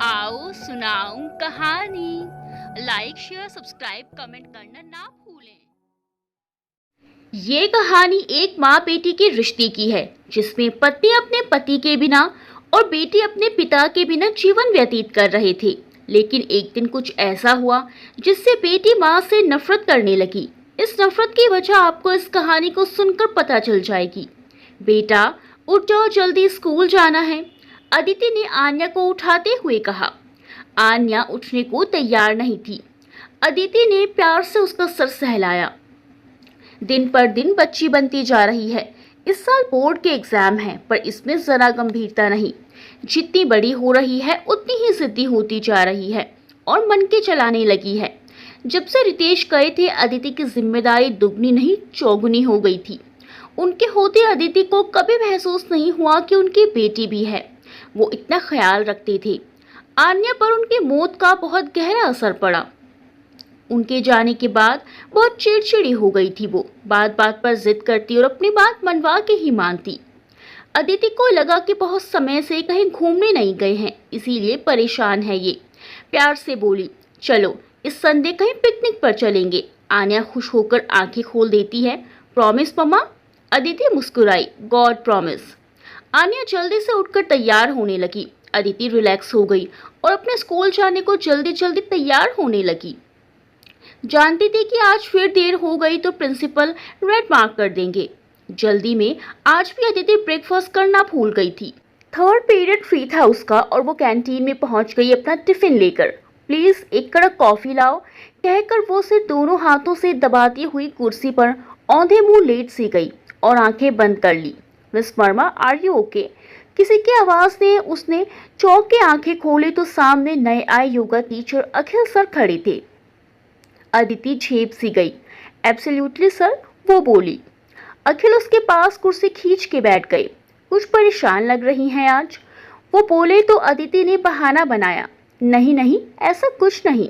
आओ सुनाऊं कहानी। लाइक शेयर सब्सक्राइब कमेंट करना ना भूलें। ये कहानी एक माँ बेटी के रिश्ते की है, जिसमें पति अपने पति के बिना और बेटी अपने पिता के बिना जीवन व्यतीत कर रहे थे। लेकिन एक दिन कुछ ऐसा हुआ जिससे बेटी माँ से नफरत करने लगी। इस नफरत की वजह आपको इस कहानी को सुनकर पता चल जाएगी। बेटा उठ जाओ, जल्दी स्कूल जाना है, अदिति ने आन्या को उठाते हुए कहा। आन्या उठने को तैयार नहीं थी। अदिति ने प्यार से उसका सर सहलाया। दिन पर दिन बच्ची बनती जा रही है। इस साल बोर्ड के एग्जाम हैं, पर इसमें जरा गंभीरता नहीं। जितनी बड़ी हो रही है उतनी ही जिद्दी होती जा रही है और मन के चलाने लगी है। जब से रितेश गए थे, अदिति की जिम्मेदारी दुगनी नहीं चौगुनी हो गई थी। उनके होते अदिति को कभी महसूस नहीं हुआ कि उनकी बेटी भी है। वो इतना ख्याल रखते थे। आन्या पर उनकी मौत का बहुत गहरा असर पड़ा। उनके जाने के बाद बहुत चिड़चिड़ी हो गई थी। वो बात बात पर जिद करती और अपनी बात मनवा के ही मानती। अदिति को लगा कि बहुत समय से कहीं घूमने नहीं गए हैं, इसीलिए परेशान है ये। प्यार से बोली, चलो इस संडे कहीं पिकनिक पर चलेंगे। आन्या खुश होकर आंखें खोल देती है। प्रॉमिस मम्मा? अदिति मुस्कुराई। God promise. आन्या जल्दी से उठकर तैयार होने लगी। अदिति रिलैक्स हो गई और अपने स्कूल जाने को जल्दी जल्दी तैयार होने लगी। जानती थी कि आज फिर देर हो गई तो प्रिंसिपल रेड मार्क कर देंगे। जल्दी में आज भी अदिति ब्रेकफास्ट करना भूल गई थी। थर्ड पीरियड फ्री था उसका और वो कैंटीन में पहुंच गई अपना टिफिन लेकर। प्लीज एक कड़क कॉफी लाओ, कहकर वो उसे दोनों हाथों से दबाती हुई कुर्सी पर औंधे मुंह लेट सी गई और आंखें बंद कर ली। Miss Verma, are you okay? किसी की आवाज ने उसने चौंक के आंखें खोली तो सामने नए आए योगा टीचर अखिल सर खड़े थे। अदिति झेप सी गई। एब्सोल्युटली सर, वो बोली। अखिल उसके पास कुर्सी खींच के बैठ गए। कुछ परेशान लग रही हैं आज, वो बोले तो अदिति ने बहाना बनाया। नहीं नहीं, ऐसा कुछ नहीं।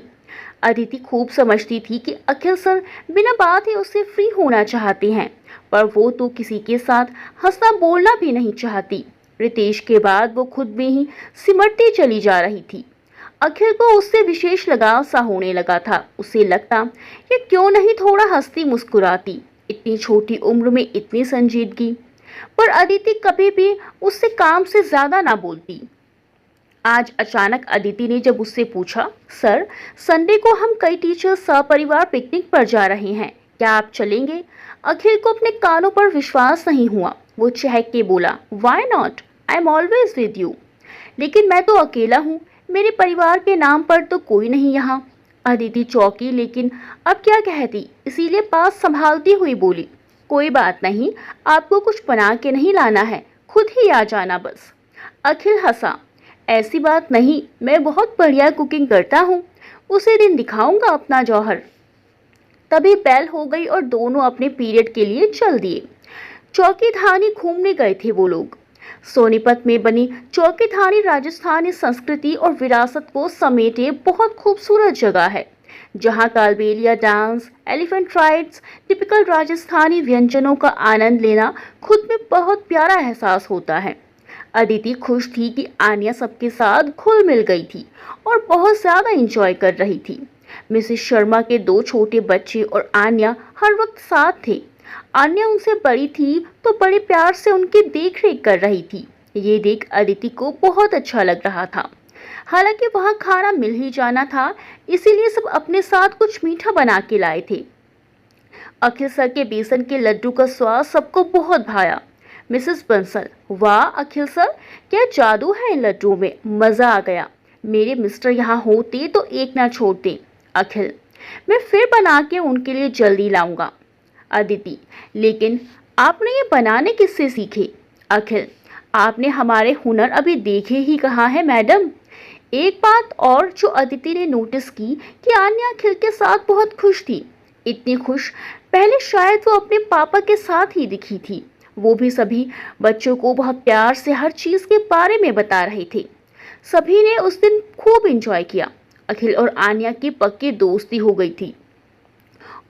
अदिति खूब समझती थी कि अखिल सर बिना बात ही उससे फ्री होना चाहते हैं, पर वो तो किसी के साथ हंसना बोलना भी नहीं चाहती। रितेश के बाद वो खुद में ही सिमटती चली जा रही थी। अखिल को उससे विशेष लगाव सा होने लगा था। उसे लगता ये क्यों नहीं थोड़ा हंसती मुस्कुराती, इतनी छोटी उम्र में इतनी संजीदगी। पर अदिति कभी भी उससे काम से ज्यादा ना बोलती। आज अचानक अदिति ने जब उससे पूछा, सर संडे को हम कई टीचर सपरिवार पिकनिक पर जा रहे हैं, क्या आप चलेंगे? अखिल को अपने कानों पर विश्वास नहीं हुआ। वो चहक के बोला, why not, I am always with you. लेकिन मैं तो अकेला हूँ, मेरे परिवार के नाम पर तो कोई नहीं यहाँ। अदिति चौंकी, लेकिन अब क्या कहती, इसीलिए पास संभालती हुई बोली, कोई बात नहीं, आपको कुछ बना के नहीं लाना है, खुद ही आ जाना बस। अखिल हंसा, ऐसी बात नहीं, मैं बहुत बढ़िया कुकिंग करता हूँ, उसी दिन दिखाऊंगा अपना जौहर। तभी बेल हो गई और दोनों अपने पीरियड के लिए चल दिए। चौकी धानी घूमने गए थे वो लोग। सोनीपत में बनी चौकी धानी राजस्थानी संस्कृति और विरासत को समेटे बहुत खूबसूरत जगह है, जहां Kalbelia dance, elephant rides, typical Rajasthani व्यंजनों का आनंद लेना खुद में बहुत प्यारा एहसास होता है। अदिति खुश थी कि आन्या सबके साथ घुल मिल गई थी और बहुत ज्यादा एंजॉय कर रही थी। मिसेस शर्मा के दो छोटे बच्चे और आन्या हर वक्त साथ थे। आन्या उनसे बड़ी थी तो बड़े प्यार से उनकी देखरेख कर रही थी। ये देख अदिति को बहुत अच्छा लग रहा था। हालांकि वहां खाना मिल ही जाना था, इसीलिए सब अपने साथ कुछ मीठा बना के लाए थे। अखिल सर के बेसन के लड्डू का स्वाद सबको बहुत भाया। मिसेस बंसल, वाह अखिल सर, क्या जादू है इन लड्डुओं में, मजा आ गया। मेरे मिस्टर यहाँ होते तो एक ना छोड़ते। अखिल, मैं फिर बना के उनके लिए जल्दी लाऊंगा। अदिति, लेकिन आपने ये बनाने किससे सीखे? अखिल, आपने हमारे हुनर अभी देखे ही कहाँ है मैडम। एक बात और जो अदिति ने नोटिस की कि आन्या अखिल के साथ बहुत खुश थी। इतनी खुश पहले शायद वो अपने पापा के साथ ही दिखी थी। वो भी सभी बच्चों को बहुत प्यार से हर चीज के बारे में बता रहे थे। सभी ने उस दिन खूब एंजॉय किया। अखिल और आन्या की पक्की दोस्ती हो गई थी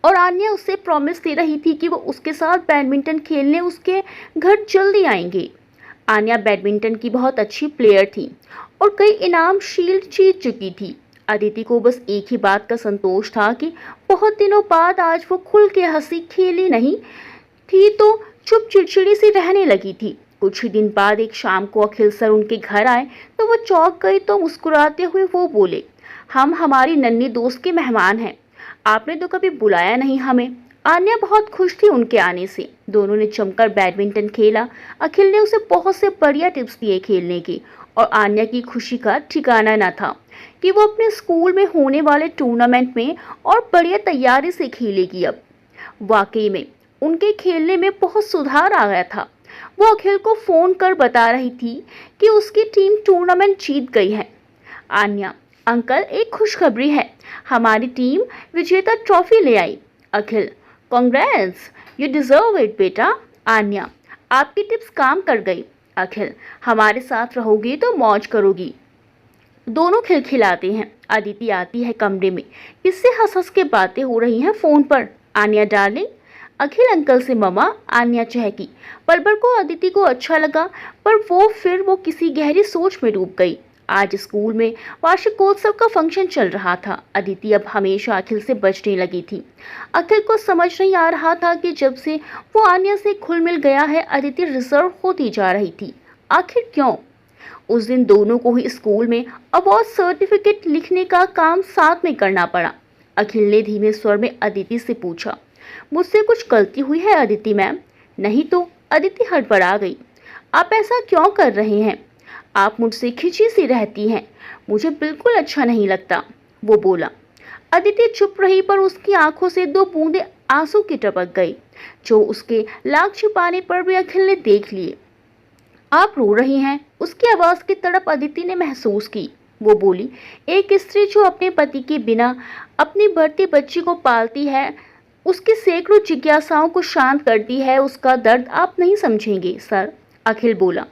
और आन्या उससे प्रॉमिस दे रही थी कि वो उसके साथ बैडमिंटन खेलने उसके घर जल्दी आएंगे। आन्या बैडमिंटन की बहुत अच्छी प्लेयर थी और कई इनाम शील्ड जीत चुकी थी। अदिति को बस एक ही बात का संतोष था कि बहुत दिनों बाद आज वो खुल के हंसी खेली नहीं थी तो चुप चिड़चिड़ी सी रहने लगी थी। कुछ ही दिन बाद एक शाम को अखिल सर उनके घर आए तो वो चौंक गई। तो मुस्कुराते हुए वो बोले, हम हमारी नन्ही दोस्त के मेहमान हैं, आपने तो कभी बुलाया नहीं हमें। आन्या बहुत खुश थी उनके आने से। दोनों ने जमकर बैडमिंटन खेला। अखिल ने उसे बहुत से बढ़िया टिप्स दिए खेलने की और आन्या की खुशी का ठिकाना न था कि वो अपने स्कूल में होने वाले टूर्नामेंट में और बढ़िया तैयारी से खेलेगी। अब वाकई में उनके खेलने में बहुत सुधार आ गया था। वो अखिल को फोन कर बता रही थी कि उसकी टीम टूर्नामेंट जीत गई है। आन्या, अंकल एक खुशखबरी है, हमारी टीम विजेता ट्रॉफी ले आई। अखिल, कांग्रेट्स, यू डिजर्व इट बेटा। आन्या, आपकी टिप्स काम कर गई। अखिल, हमारे साथ रहोगी तो मौज करोगी। दोनों खिलखिलाते हैं। अदिति आती है कमरे में, किससे हंस हंस के बातें हो रही हैं फोन पर। आन्या डार्लिंग। अखिल अंकल से ममा। आन्या चहकी। पल भर को अदिति को अच्छा लगा पर वो किसी गहरी सोच में डूब गई। आज स्कूल में वार्षिकोत्सव का फंक्शन चल रहा था। अदिति अब हमेशा अखिल से बचने लगी थी। अखिल को समझ नहीं आ रहा था कि जब से वो आन्या से खुल मिल गया है अदिति रिजर्व होती जा रही थी। आखिर क्यों? उस दिन दोनों को ही स्कूल में अवार्ड सर्टिफिकेट लिखने का काम साथ में करना पड़ा। अखिल ने धीमे स्वर में अदिति से पूछा, मुझसे कुछ गलती हुई है अदिति मैम? नहीं तो। अदिति हड़बड़ा गई। आप ऐसा क्यों कर रहे हैं? आप मुझसे खिंची सी रहती हैं, मुझे बिल्कुल अच्छा नहीं लगता, वो बोला। अदिति चुप रही पर उसकी आंखों से दो बूंदे आंसू की टपक गई जो उसके लाख छिपाने पर भी अखिल ने देख लिए। आप रो रही हैं? उसकी आवाज की तड़प अदिति ने महसूस की। वो बोली, एक स्त्री जो अपने पति के बिना अपनी बढ़ती बच्ची को पालती है, उसकी सैकड़ों जिज्ञासाओं को शांत करती है, उसका दर्द आप नहीं समझेंगे सर। अखिल बोला,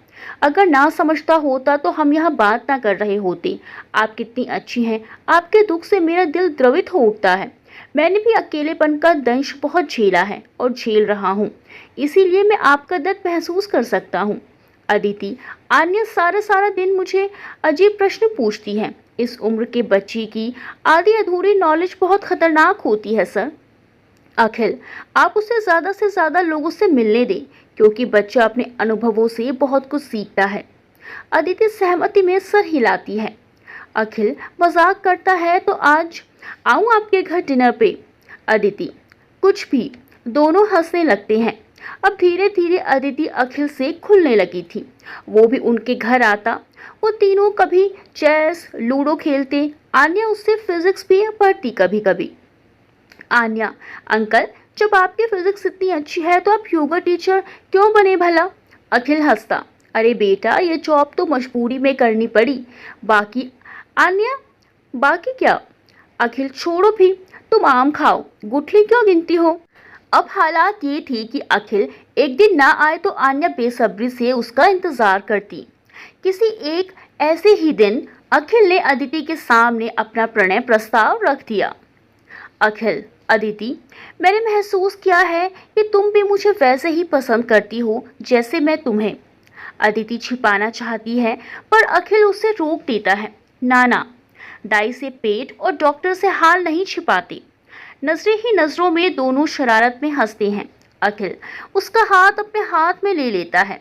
अगर ना समझता होता तो हम यहाँ बात ना कर रहे होते। आप कितनी अच्छी हैं, आपके दुख से मेरा दिल द्रवित हो उठता है। मैंने भी अकेलेपन का दंश बहुत झेला है और झेल रहा हूँ, इसीलिए मैं आपका दर्द महसूस कर सकता हूँ। अदिति, आन्या सारा दिन मुझे अजीब प्रश्न पूछती है। इस उम्र के बच्ची की आधी अधूरी नॉलेज बहुत खतरनाक होती है सर। अखिल, आप उसे ज़्यादा से ज़्यादा लोगों से मिलने दें क्योंकि बच्चा अपने अनुभवों से बहुत कुछ सीखता है। अदिति सहमति में सर हिलाती है। अखिल मजाक करता है तो आज आऊँ आपके घर डिनर पे? अदिति, कुछ भी। दोनों हंसने लगते हैं। अब धीरे धीरे अदिति अखिल से खुलने लगी थी। वो भी उनके घर आता। वो तीनों कभी चेस लूडो खेलते। आन्या उससे फिजिक्स भी पढ़ती कभी कभी। आन्या, अंकल जब आपकी फिजिक्स इतनी अच्छी है तो आप योगा टीचर क्यों बने भला? अखिल हंसता, अरे बेटा ये जॉब तो मजबूरी में करनी पड़ी। बाकी? आन्या, बाकी क्या? अखिल, छोड़ो भी, तुम आम खाओ, गुठली क्यों गिनती हो? अब हालात ये थी कि अखिल एक दिन ना आए तो आन्या बेसब्री से उसका इंतजार करती। किसी एक ऐसे ही दिन अखिल ने अदिति के सामने अपना प्रणय प्रस्ताव रख दिया। अखिल, अदिति, मैंने महसूस किया है कि तुम भी मुझे वैसे ही पसंद करती हो जैसे मैं तुम्हें। अदिति छिपाना चाहती है पर अखिल उसे रोक देता है। ना, दाई से पेट और डॉक्टर से हाल नहीं छिपाते। नजरें ही नजरों में दोनों शरारत में हंसते हैं। अखिल उसका हाथ अपने हाथ में ले लेता है।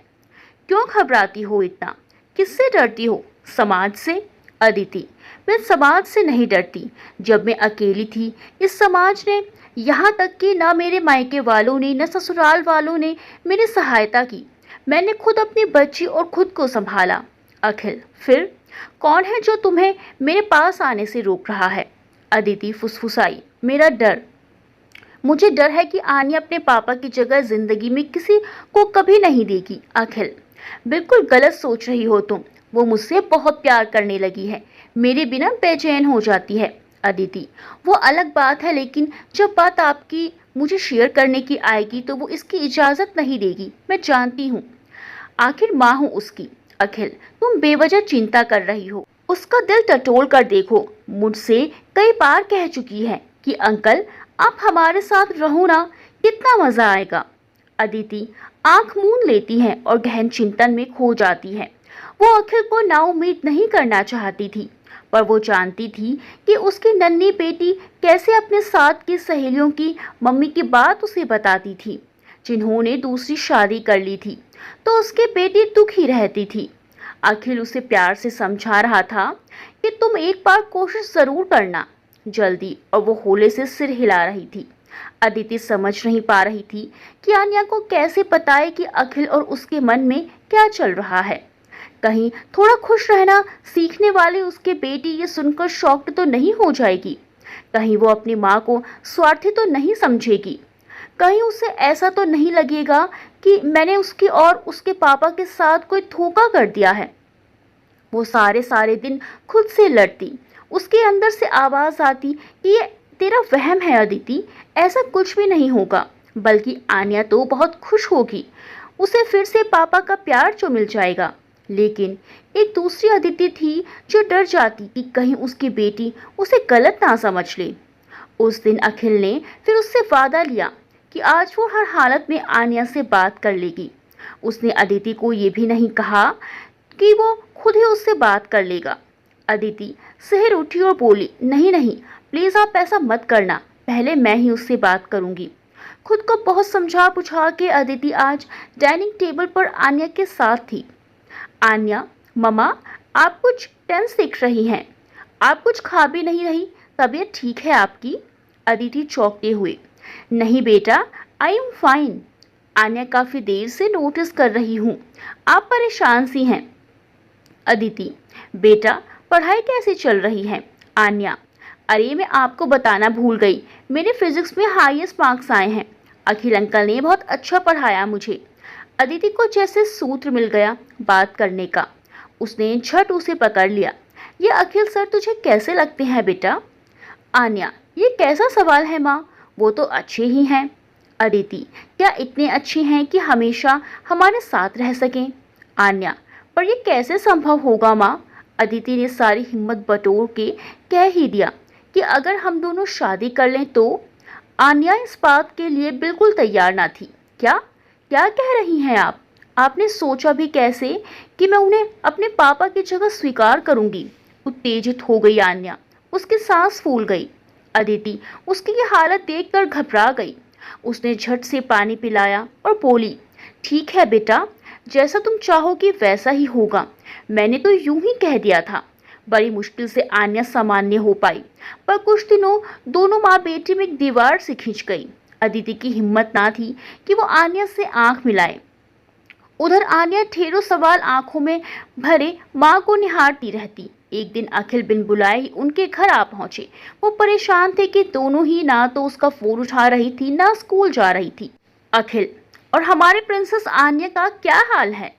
क्यों घबराती हो इतना? किससे डरती हो? समाज से? अदिति, मैं समाज से नहीं डरती। जब मैं अकेली थी इस समाज ने, यहाँ तक कि ना मेरे मायके वालों ने न ससुराल वालों ने मेरी सहायता की। मैंने खुद अपनी बच्ची और खुद को संभाला। अखिल, फिर कौन है जो तुम्हें मेरे पास आने से रोक रहा है? अदिति फुसफुसाई, मेरा डर। मुझे डर है कि आन्या अपने पापा की जगह जिंदगी में किसी को कभी नहीं देगी। अखिल, बिल्कुल गलत सोच रही हो तुम। वो मुझसे बहुत प्यार करने लगी है, मेरे बिना बेचैन हो जाती है। अदिति, वो अलग बात है, लेकिन जब बात आपकी मुझे शेयर करने की आएगी तो वो इसकी इजाज़त नहीं देगी, मैं जानती हूँ। आखिर माँ हूँ उसकी। अखिल, तुम बेवजह चिंता कर रही हो, उसका दिल टटोल कर देखो। मुझसे कई बार कह चुकी है कि अंकल आप हमारे साथ रहो ना, कितना मजा आएगा। अदिति आंख मूंद लेती है और गहन चिंतन में खो जाती है। वो अखिल को नाउम्मीद नहीं करना चाहती थी, पर वो जानती थी कि उसकी नन्ही बेटी कैसे अपने साथ की सहेलियों की मम्मी की बात उसे बताती थी, जिन्होंने दूसरी शादी कर ली थी। तो उसकी बेटी दुखी रहती थी। अखिल उसे प्यार से समझा रहा था कि तुम एक बार कोशिश जरूर करना, जल्दी, और वो होले से सिर हिला रही थी। अदिति समझ नहीं पा रही थी कि आन्या को कैसे बताए कि अखिल और उसके मन में क्या चल रहा है। कहीं थोड़ा खुश रहना सीखने वाली उसकी बेटी ये सुनकर शॉक्ड तो नहीं हो जाएगी? कहीं वो अपनी माँ को स्वार्थी तो नहीं समझेगी? कहीं उसे ऐसा तो नहीं लगेगा कि मैंने उसकी और उसके पापा के साथ कोई धोखा कर दिया है? वो सारे सारे दिन खुद से लड़ती। उसके अंदर से आवाज आती कि ये तेरा वहम है अदिति, ऐसा कुछ भी नहीं होगा, बल्कि आन्या तो बहुत खुश होगी, उसे फिर से पापा का प्यार जो मिल जाएगा। लेकिन एक दूसरी अदिति थी जो डर जाती कि कहीं उसकी बेटी उसे गलत ना समझ ले। उस दिन अखिल ने फिर उससे वादा लिया कि आज वो हर हालत में आन्या से बात कर लेगी। उसने अदिति को ये भी नहीं कहा कि वो खुद ही उससे बात कर लेगा। अदिति शहर उठी और बोली, नहीं नहीं, प्लीज़ आप ऐसा मत करना, पहले मैं ही उससे बात करूंगी। खुद को बहुत समझा बुझा के अदिति आज डाइनिंग टेबल पर आन्या के साथ थी। आन्या, ममा, आप कुछ टेंस दिख रही हैं, आप कुछ खा भी नहीं रही, तबीयत ठीक है आपकी? अदिति चौंकते हुए, नहीं बेटा, आई एम फाइन। आन्या, काफ़ी देर से नोटिस कर रही हूँ आप परेशान सी हैं। अदिति, बेटा पढ़ाई कैसी चल रही है? आन्या, अरे मैं आपको बताना भूल गई, मेरे फिजिक्स में हाईएस्ट मार्क्स आए हैं, अखिल अंकल ने बहुत अच्छा पढ़ाया मुझे। अदिति को जैसे सूत्र मिल गया बात करने का। उसने झट उसे पकड़ लिया। ये अखिल सर तुझे कैसे लगते हैं बेटा? आन्या, ये कैसा सवाल है माँ, वो तो अच्छे ही हैं। अदिति, क्या इतने अच्छे हैं कि हमेशा हमारे साथ रह सकें? आन्या, पर ये कैसे संभव होगा माँ? अदिति ने सारी हिम्मत बटोर के कह ही दिया कि अगर हम दोनों शादी कर लें तो। आन्या इस बात के लिए बिल्कुल तैयार ना थी। क्या क्या कह रही हैं आप? आपने सोचा भी कैसे कि मैं उन्हें अपने पापा की जगह स्वीकार करूंगी? उत्तेजित हो गई आन्या, उसकी सांस फूल गई। अदिति उसकी ये हालत देखकर घबरा गई। उसने झट से पानी पिलाया और बोली, ठीक है बेटा, जैसा तुम चाहोगी वैसा ही होगा, मैंने तो यूं ही कह दिया था। बड़ी मुश्किल से आन्या सामान्य हो पाई, पर कुछ दिनों दोनों माँ बेटी में एक दीवार से खिंच गई। अदिति की हिम्मत ना थी कि वो आन्या से आंख मिलाए। उधर आन्या ढेरों सवाल आंखों में भरे माँ को निहारती रहती। एक दिन अखिल बिन बुलाए ही उनके घर आ पहुंचे। वो परेशान थे कि दोनों ही ना तो उसका फोन उठा रही थी ना स्कूल जा रही थी। अखिल, और हमारे प्रिंसेस आन्या का क्या हाल है?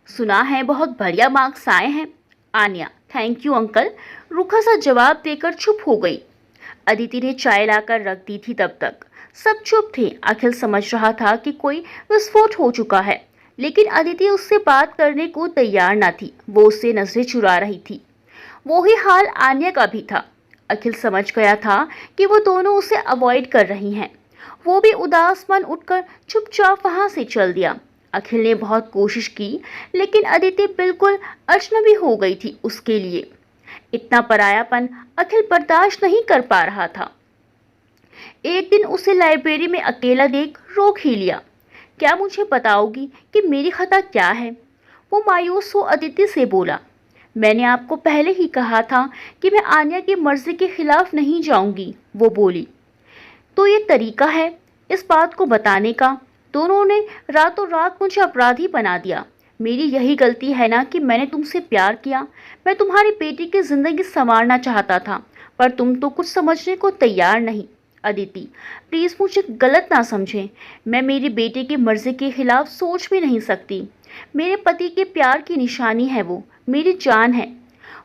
सुना है बहुत बढ़िया मार्क्स आए हैं। आन्या, थैंक यू अंकल, रूखा सा जवाब देकर चुप हो गई। अदिति ने चाय लाकर रख दी थी। तब तक सब चुप थे। अखिल समझ रहा था कि कोई विस्फोट हो चुका है, लेकिन अदिति उससे बात करने को तैयार न थी। वो उससे नजरें चुरा रही थी। वो ही हाल आन्या का भी था। अखिल समझ गया था कि वो दोनों उसे अवॉइड कर रही हैं। वो भी उदास मन उठकर चुपचाप वहां से चल दिया। अखिल ने बहुत कोशिश की, लेकिन अदिति बिल्कुल अजनबी हो गई थी उसके लिए। इतना परायापन अखिल बर्दाश्त नहीं कर पा रहा था। एक दिन उसे लाइब्रेरी में अकेला देख रोक ही लिया। क्या मुझे बताओगी कि मेरी खता क्या है? वो मायूस हो अदिति से बोला। मैंने आपको पहले ही कहा था कि मैं आन्या की मर्जी के खिलाफ नहीं जाऊंगी, वो बोली। तो ये तरीका है इस बात को बताने का? दोनों ने रातों रात मुझे अपराधी बना दिया। मेरी यही गलती है ना कि मैंने तुमसे प्यार किया। मैं तुम्हारी बेटी की जिंदगी संवारना चाहता था, पर तुम तो कुछ समझने को तैयार नहीं। अदिति, प्लीज़ मुझे गलत ना समझें, मैं मेरी बेटी की मर्जी के खिलाफ सोच भी नहीं सकती। मेरे पति के प्यार की निशानी है, वो मेरी जान है।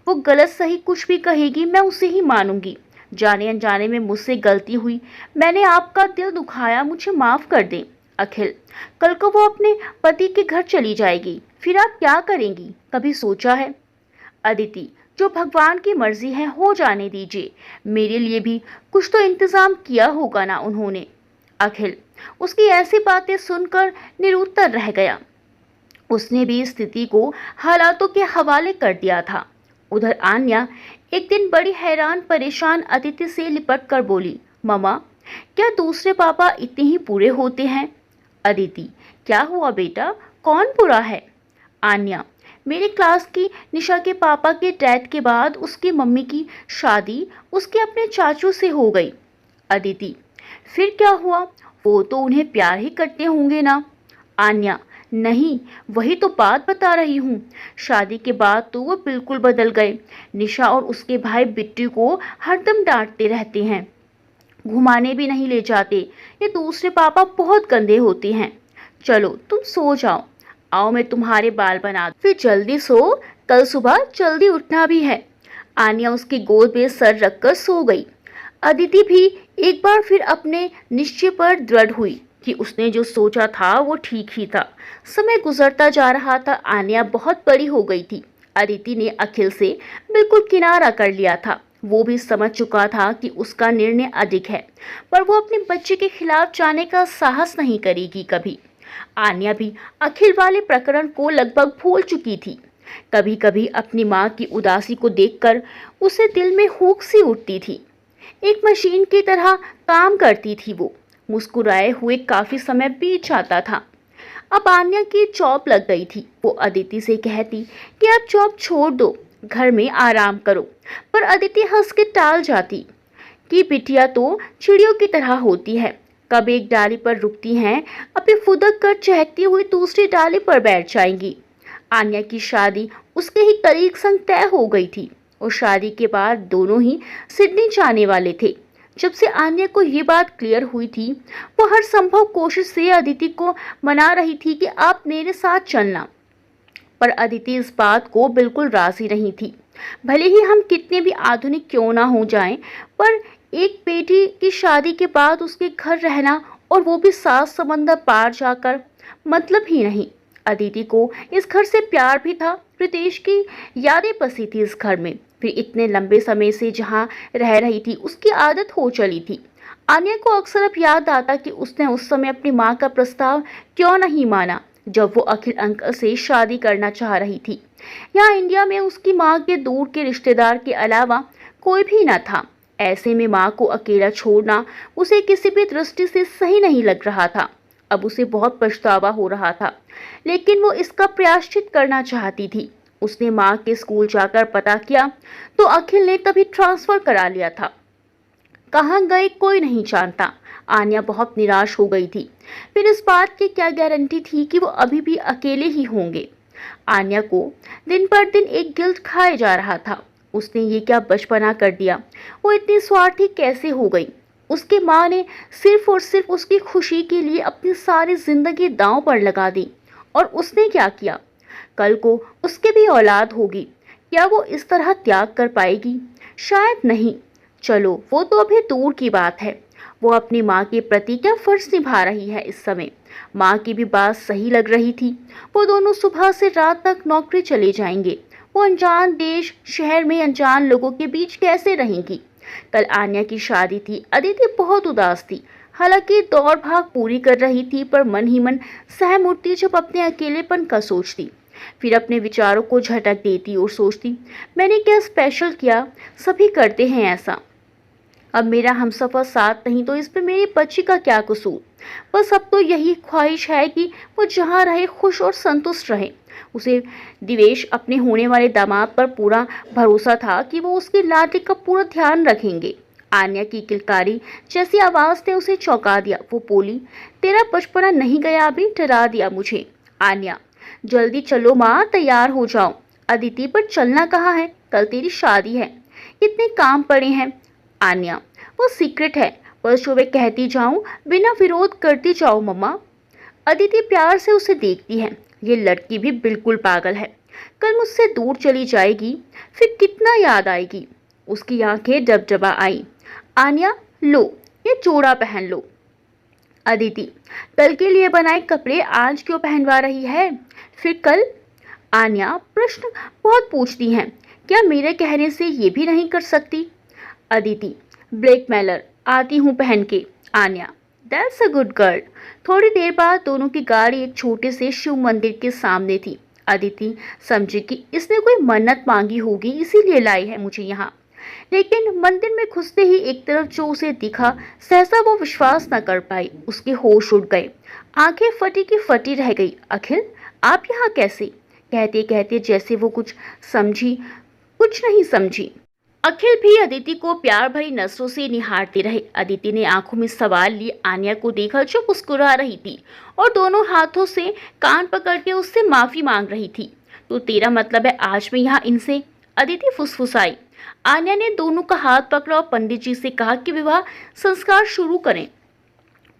वो गलत सही कुछ भी कहेगी मैं उसे ही मानूंगी। जाने अनजाने में मुझसे गलती हुई, मैंने आपका दिल दुखाया, मुझे माफ़ कर दें। अखिल, कल को वो अपने पति के घर चली जाएगी, फिर आप क्या करेंगी, कभी सोचा है? अदिति, जो भगवान की मर्जी है हो जाने दीजिए, मेरे लिए भी कुछ तो इंतज़ाम किया होगा ना उन्होंने। अखिल उसकी ऐसी बातें सुनकर निरुत्तर रह गया। उसने भी स्थिति को हालातों के हवाले कर दिया था। उधर आन्या एक दिन बड़ी हैरान परेशान अदिति से लिपट कर बोली, ममा, क्या दूसरे पापा इतने ही बुरे होते हैं? अदिति, क्या हुआ बेटा, कौन बुरा है? आन्या, मेरे क्लास की निशा के पापा के डेथ के बाद उसकी मम्मी की शादी उसके अपने चाचू से हो गई। अदिति, फिर क्या हुआ? वो तो उन्हें प्यार ही करते होंगे ना? आन्या, नहीं, वही तो बात बता रही हूँ। शादी के बाद तो वो बिल्कुल बदल गए। निशा और उसके भाई बिट्टू को हरदम डांटते रहते हैं, घुमाने भी नहीं ले जाते। ये दूसरे पापा बहुत गंदे होते हैं। चलो तुम सो जाओ, आओ मैं तुम्हारे बाल बना दूं। फिर जल्दी सो, कल सुबह जल्दी उठना भी है। आन्या उसकी गोद में सर रखकर सो गई। अदिति भी एक बार फिर अपने निश्चय पर दृढ़ हुई कि उसने जो सोचा था वो ठीक ही था। समय गुजरता जा रहा था, आन्या बहुत बड़ी हो गई थी। अदिति ने अखिल से बिल्कुल किनारा कर लिया था। वो भी समझ चुका था कि उसका निर्णय अधिक है, पर वो अपने बच्चे के खिलाफ जाने का साहस नहीं करेगी कभी। आन्या भी अखिल वाले प्रकरण को लगभग भूल चुकी थी। कभी कभी अपनी माँ की उदासी को देखकर उसे दिल में हुक सी उठती थी। एक मशीन की तरह काम करती थी वो। मुस्कुराए हुए काफी समय बीत जाता था। अब आन्या की जॉब लग गई थी। वो अदिति से कहती कि अब जॉब छोड़ दो, घर में आराम करो, पर अदिति हंस के टाल जाती कि बिटिया तो चिड़ियों की तरह होती है, कब एक डाली पर रुकती हैं, अभी फुदक कर चहकती हुई दूसरी डाली पर बैठ जाएंगी। आन्या की शादी उसके ही कलीग संग तय हो गई थी और शादी के बाद दोनों ही सिडनी जाने वाले थे। जब से आन्या को ये बात क्लियर हुई थी, वो हर संभव कोशिश से अदिति को मना रही थी कि आप मेरे साथ चलना, पर अदिति इस बात को बिल्कुल राजी नहीं थी। भले ही हम कितने भी आधुनिक क्यों ना हो जाएं, पर एक बेटी की शादी के बाद उसके घर रहना, और वो भी 7 समंदर पार जाकर, मतलब ही नहीं। अदिति को इस घर से प्यार भी था, रितेश की यादें बसी थी इस घर में, फिर इतने लंबे समय से जहाँ रह रही थी उसकी आदत हो चली थी। आन्या को अक्सर अब याद आता कि उसने उस समय अपनी माँ का प्रस्ताव क्यों नहीं माना, जब वो अखिल अंकल से शादी करना चाह रही थी। यहाँ इंडिया में उसकी माँ के दूर के रिश्तेदार के अलावा कोई भी न था। ऐसे में माँ को अकेला छोड़ना उसे किसी भी दृष्टि से सही नहीं लग रहा था। अब उसे बहुत पछतावा हो रहा था, लेकिन वो इसका प्रायश्चित करना चाहती थी। उसने माँ के स्कूल जाकर पता किया तो अखिल ने तभी ट्रांसफर करा लिया था। कहाँ गए कोई नहीं जानता। आन्या बहुत निराश हो गई थी। फिर इस बात की क्या गारंटी थी कि वो अभी भी अकेले ही होंगे। आन्या को दिन पर दिन एक गिल्ट खाए जा रहा था। उसने ये क्या बचपना कर दिया, वो इतनी स्वार्थी कैसे हो गई। उसकी माँ ने सिर्फ और सिर्फ उसकी खुशी के लिए अपनी सारी जिंदगी दांव पर लगा दी, और उसने क्या किया? कल को उसके भी औलाद होगी, क्या वो इस तरह त्याग कर पाएगी? शायद नहीं। चलो वो तो अभी दूर की बात है। वो अपनी माँ के प्रति क्या फर्ज निभा रही है इस समय। माँ की भी बात सही लग रही थी। वो दोनों सुबह से रात तक नौकरी चले जाएंगे। वो अनजान देश शहर में अनजान लोगों के बीच कैसे रहेंगी? कल आन्या की शादी थी। अदिति बहुत उदास थी। हालांकि दौड़ भाग पूरी कर रही थी, पर मन ही मन सहम उठती जब अपने अकेलेपन का सोचती। फिर अपने विचारों को झटक देती और सोचती, मैंने क्या स्पेशल किया? सभी करते हैं ऐसा। अब मेरा हमसफर साथ नहीं तो इस पे मेरी बच्ची का क्या कसूर? बस अब तो यही ख्वाहिश है कि वो जहाँ रहे खुश और संतुष्ट रहे। उसे दिवेश अपने होने वाले दामाद पर पूरा भरोसा था कि वो उसकी लाडली का पूरा ध्यान रखेंगे। आन्या की किलकारी जैसी आवाज ने उसे चौंका दिया। वो बोली, तेरा बचपना नहीं गया अभी, डरा दिया मुझे। आन्या, जल्दी चलो माँ, तैयार हो जाओ। अदिति, पर चलना कहाँ है? कल तेरी शादी है, इतने काम पड़े हैं। आन्या, वो सीक्रेट है, बस जो मैं कहती जाऊं बिना विरोध करती जाओ मम्मा। अदिति प्यार से उसे देखती है। ये लड़की भी बिल्कुल पागल है। कल मुझसे दूर चली जाएगी, फिर कितना याद आएगी। उसकी आंखें डबडबा आई। आन्या, लो ये जोड़ा पहन लो। अदिति, कल के लिए बनाए कपड़े आज क्यों पहनवा रही है? फिर कल? आन्या प्रश्न बहुत पूछती हैं, क्या मेरे कहने से ये भी नहीं कर सकती? अदिति, ब्लैकमेलर, आती हूँ पहन के। Anya, that's a good girl. थोड़ी देर बाद दोनों की गाड़ी एक छोटे से शिव मंदिर के सामने थी। अदिति समझी कि इसने कोई मन्नत मांगी होगी, इसीलिए लाई है मुझे यहाँ। लेकिन मंदिर में घुसते ही एक तरफ जो उसे दिखा, सहसा वो विश्वास न कर पाई। उसके होश उड़ गए, आंखें फटी की फटी रह गई। अखिल, आप यहाँ कैसे? कहते कहते जैसे वो कुछ समझी, कुछ नहीं समझी। अखिल भी अदिति को प्यार भरी नजरों से निहारते रहे। अदिति ने आंखों में सवाल लिए आन्या को देखा, जो मुस्कुरा रही थी और दोनों हाथों से कान पकड़ के उससे माफी मांग रही थी। तो तेरा मतलब है आज मैं यहाँ इनसे? अदिति फुसफुसाई। आन्या ने दोनों का हाथ पकड़ा और पंडित जी से कहा कि विवाह संस्कार शुरू करें।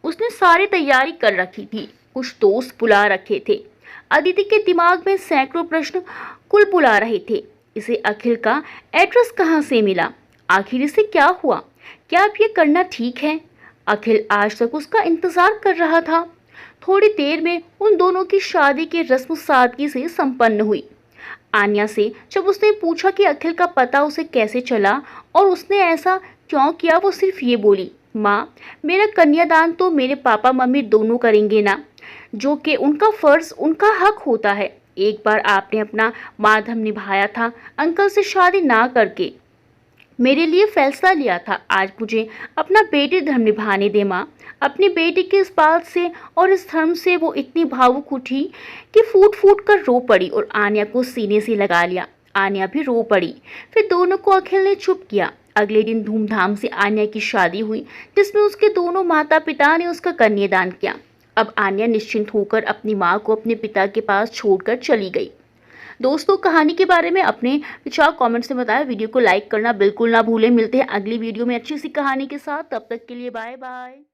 उसने सारी तैयारी कर रखी थी, कुछ दोस्त बुला रखे थे। अदिति के दिमाग में सैकड़ों प्रश्न कुल बुला रहे थे। इसे अखिल का एड्रेस कहाँ से मिला? आखिर इसे क्या हुआ? क्या अब ये करना ठीक है? अखिल आज तक उसका इंतजार कर रहा था। थोड़ी देर में उन दोनों की शादी की रस्म सादगी से संपन्न हुई। आन्या से जब उसने पूछा कि अखिल का पता उसे कैसे चला और उसने ऐसा क्यों किया, वो सिर्फ ये बोली, माँ, मेरा कन्यादान तो मेरे पापा मम्मी दोनों करेंगे ना, जो कि उनका फर्ज, उनका हक होता है। एक बार आपने अपना माधर्म निभाया था अंकल से शादी ना करके, मेरे लिए फैसला लिया था। आज मुझे अपना बेटी धर्म निभाने दे माँ। अपनी बेटी के इस बात से और इस धर्म से वो इतनी भावुक उठी कि फूट फूट कर रो पड़ी और आन्या को सीने से लगा लिया। आन्या भी रो पड़ी। फिर दोनों को अखिल ने चुप किया। अगले दिन धूमधाम से आन्या की शादी हुई, जिसमें उसके दोनों माता पिता ने उसका कन्यादान किया। अब आन्या निश्चिंत होकर अपनी माँ को अपने पिता के पास छोड़कर चली गई। दोस्तों, कहानी के बारे में अपने विचार कमेंट्स में बताएं। वीडियो को लाइक करना बिल्कुल ना भूलें। मिलते हैं अगली वीडियो में अच्छी सी कहानी के साथ। तब तक के लिए बाय बाय।